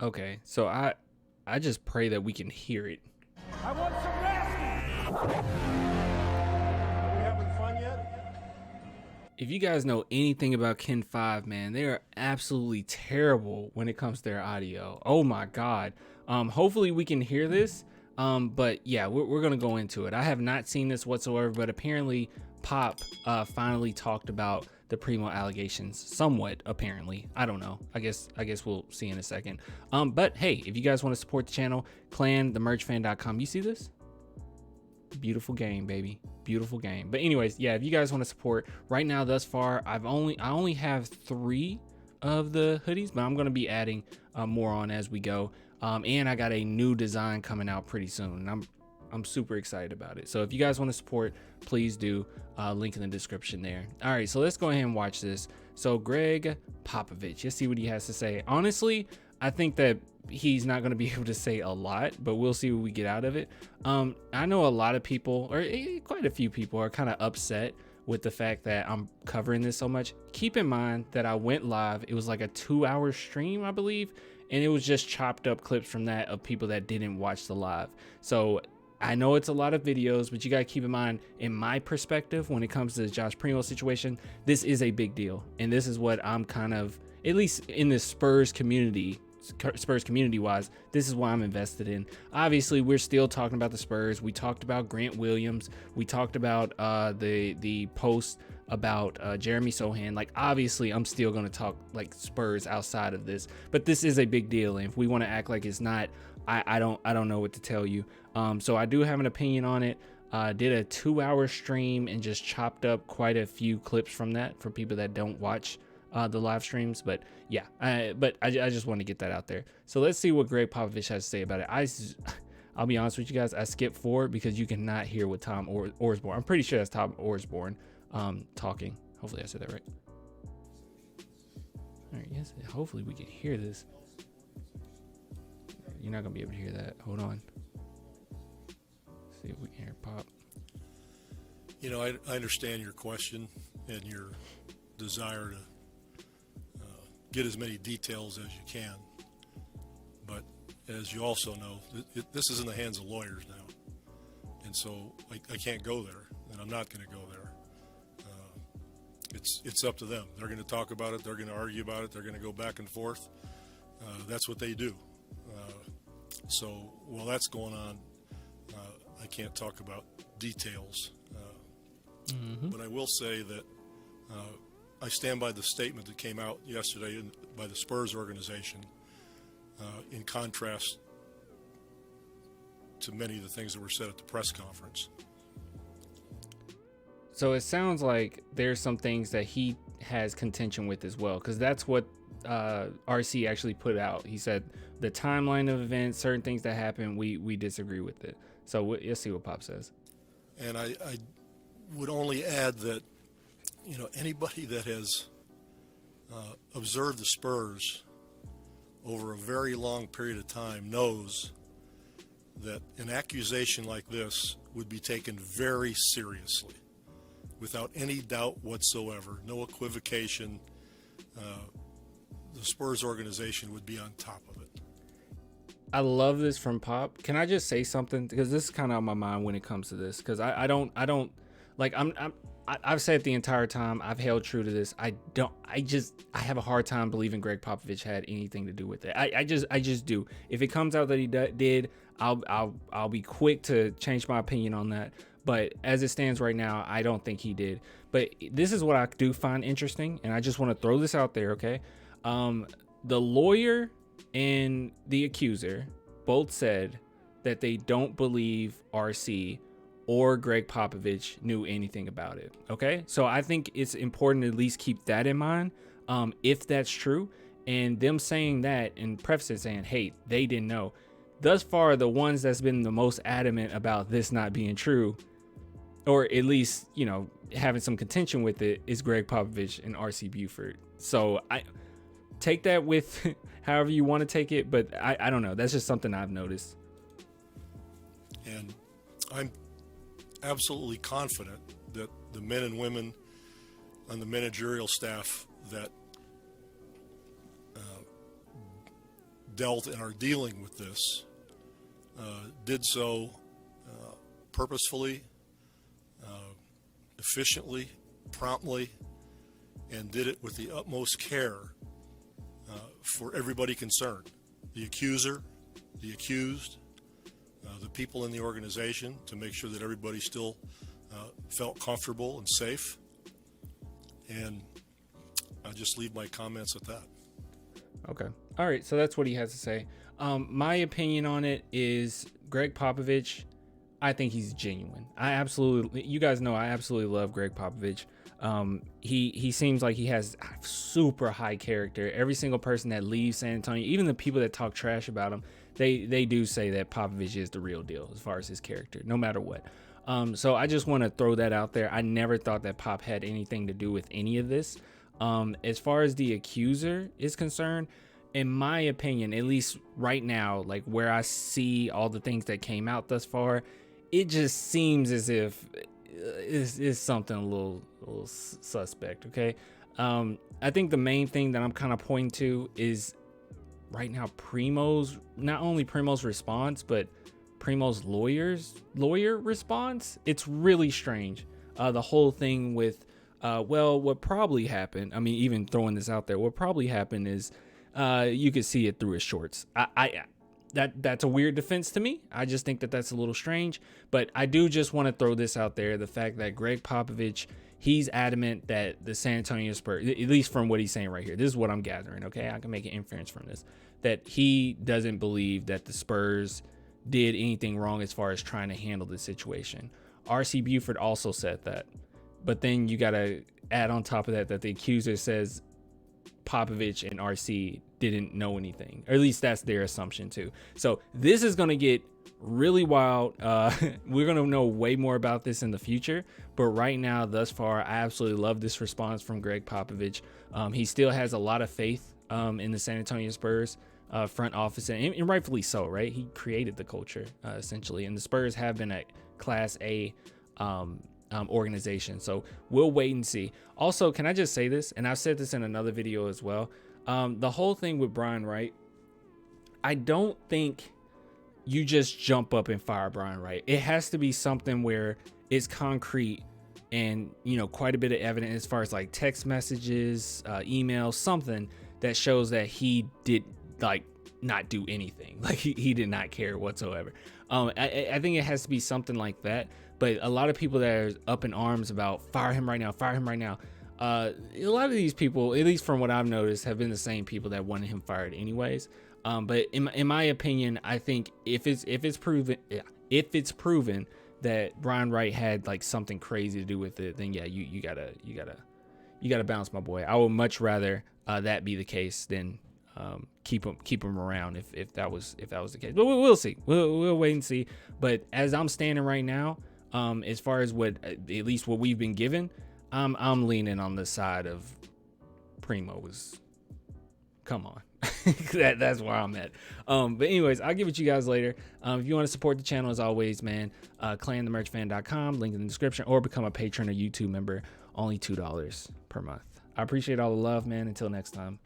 Okay, so I just pray that we can hear it. I want some nasty. Are we having fun yet? If you guys know anything about Ken 5, man, they are absolutely terrible when it comes to their audio. Oh my God. Hopefully we can hear this. But yeah, we're gonna go into it. I have not seen this whatsoever, but apparently Pop finally talked about the Primo allegations somewhat. Apparently, I don't know. I guess we'll see in a second. But hey, if you guys want to support the channel, clanthemerchfan.com. You see this? Beautiful game, baby. Beautiful game. But anyways, yeah, if you guys want to support right now, thus far, I only have 3 of the hoodies, but I'm going to be adding more on as we go. And I got a new design coming out pretty soon, and I'm super excited about it. So if you guys want to support, please do. Link in the description there. All right, so let's go ahead and watch this. So Greg Popovich, let's see what he has to say. Honestly, I think that he's not going to be able to say a lot, but we'll see what we get out of it. I know a lot of people, or quite a few people, are kind of upset with the fact that I'm covering this so much. Keep in mind that I went live. It was like a 2-hour stream, I believe, and it was just chopped up clips from that of people that didn't watch the live. So I know it's a lot of videos, but you got to keep in mind, in my perspective, when it comes to the Josh Primo situation, this is a big deal. And this is what I'm kind of, at least in the Spurs community wise, this is why I'm invested in. Obviously, we're still talking about the Spurs. We talked about Grant Williams. We talked about the post about Jeremy Sohan. Like, obviously, I'm still going to talk like Spurs outside of this, but this is a big deal. And if we want to act like it's not, I don't know what to tell you. So I do have an opinion on it. Did a 2-hour stream and just chopped up quite a few clips from that for people that don't watch the live streams. But yeah, I just want to get that out there. So let's see what Greg Popovich has to say about it. I'll be honest with you guys, I skipped forward because you cannot hear what Tom Orsborn. I'm pretty sure that's Tom Orsborn talking. Hopefully I said that right. All right, yes, hopefully we can hear this. You're not gonna be able to hear that. Hold on. See if we can hear Pop. You know, I understand your question and your desire to get as many details as you can. But as you also know, this is in the hands of lawyers now. And so I can't go there, and I'm not going to go there. It's up to them. They're going to talk about it. They're going to argue about it. They're going to go back and forth. That's what they do. So while that's going on, I can't talk about details. But I will say that I stand by the statement that came out yesterday by the Spurs organization, in contrast to many of the things that were said at the press conference. So it sounds like there's some things that he has contention with as well, because that's what RC actually put out. He said the timeline of events, certain things that happen, we disagree with it. So let's see what Pop says. And I would only add that, you know, anybody that has observed the Spurs over a very long period of time knows that an accusation like this would be taken very seriously, without any doubt whatsoever, no equivocation. The Spurs organization would be on top of it. I love this from Pop. Can I just say something? Because this is kind of on my mind when it comes to this. Because I don't like, I've said the entire time, I've held true to this. I have a hard time believing Greg Popovich had anything to do with it. I just do. If it comes out that he did, I'll be quick to change my opinion on that. But as it stands right now, I don't think he did. But this is what I do find interesting, and I just want to throw this out there, okay? The lawyer and the accuser both said that they don't believe RC or Greg Popovich knew anything about it. Okay, so I think it's important to at least keep that in mind, if that's true. And them saying that and prefacing saying, hey, they didn't know. Thus far, the ones that's been the most adamant about this not being true, or at least, you know, having some contention with it, is Greg Popovich and RC Buford. So I take that with however you want to take it, but I don't know. That's just something I've noticed. And I'm absolutely confident that the men and women on the managerial staff that dealt and are dealing with this did so purposefully, efficiently, promptly, and did it with the utmost care for everybody concerned, the accuser, the accused, the people in the organization, to make sure that everybody still felt comfortable and safe. And I'll just leave my comments at that. Okay. All right. So that's what he has to say. My opinion on it is Greg Popovich, I think he's genuine. You guys know I absolutely love Greg Popovich. He seems like he has super high character. Every single person that leaves San Antonio, even the people that talk trash about him, they do say that Popovich is the real deal as far as his character, no matter what. So I just want to throw that out there. I never thought that Pop had anything to do with any of this. As far as the accuser is concerned, in my opinion, at least right now, like where I see all the things that came out thus far, it just seems as if it's something a little suspect. Okay. I think the main thing that I'm kind of pointing to is right now not only Primo's response, but Primo's lawyer response. It's really strange. The whole thing with what probably happened, I mean, even throwing this out there, what probably happened is you could see it through his shorts. That's a weird defense to me. I just think that that's a little strange, but I do just want to throw this out there. The fact that Greg Popovich, he's adamant that the San Antonio Spurs, at least from what he's saying right here, this is what I'm gathering. Okay. I can make an inference from this, that he doesn't believe that the Spurs did anything wrong as far as trying to handle the situation. RC Buford also said that, but then you got to add on top of that the accuser says Popovich and RC didn't know anything, or at least that's their assumption too. So this is going to get really wild. We're going to know way more about this in the future, but right now, thus far, I absolutely love this response from Greg Popovich. He still has a lot of faith in the San Antonio Spurs front office, and rightfully so, right? He created the culture essentially, and the Spurs have been a Class A organization. So we'll wait and see. Also, can I just say this? And I've said this in another video as well. The whole thing with Brian Wright, I don't think you just jump up and fire Brian Wright. It has to be something where it's concrete and, quite a bit of evidence as far as like text messages, emails, something that shows that he did not do anything. Like he did not care whatsoever. I think it has to be something like that. But a lot of people that are up in arms about fire him right now. A lot of these people, at least from what I've noticed, have been the same people that wanted him fired anyways. But in my opinion, I think if it's proven that Brian Wright had like something crazy to do with it, then yeah, you gotta bounce, my boy. I would much rather that be the case than keep him around if that was the case. But we'll see. We'll wait and see. But as I'm standing right now, as far as what at least what we've been given, I'm leaning on the side of Primo. Come on. That's where I'm at. But anyways, I'll give it to you guys later. If you want to support the channel, as always, man, clanthemerchfan.com, link in the description, or become a patron or YouTube member, only $2 per month. I appreciate all the love, man. Until next time.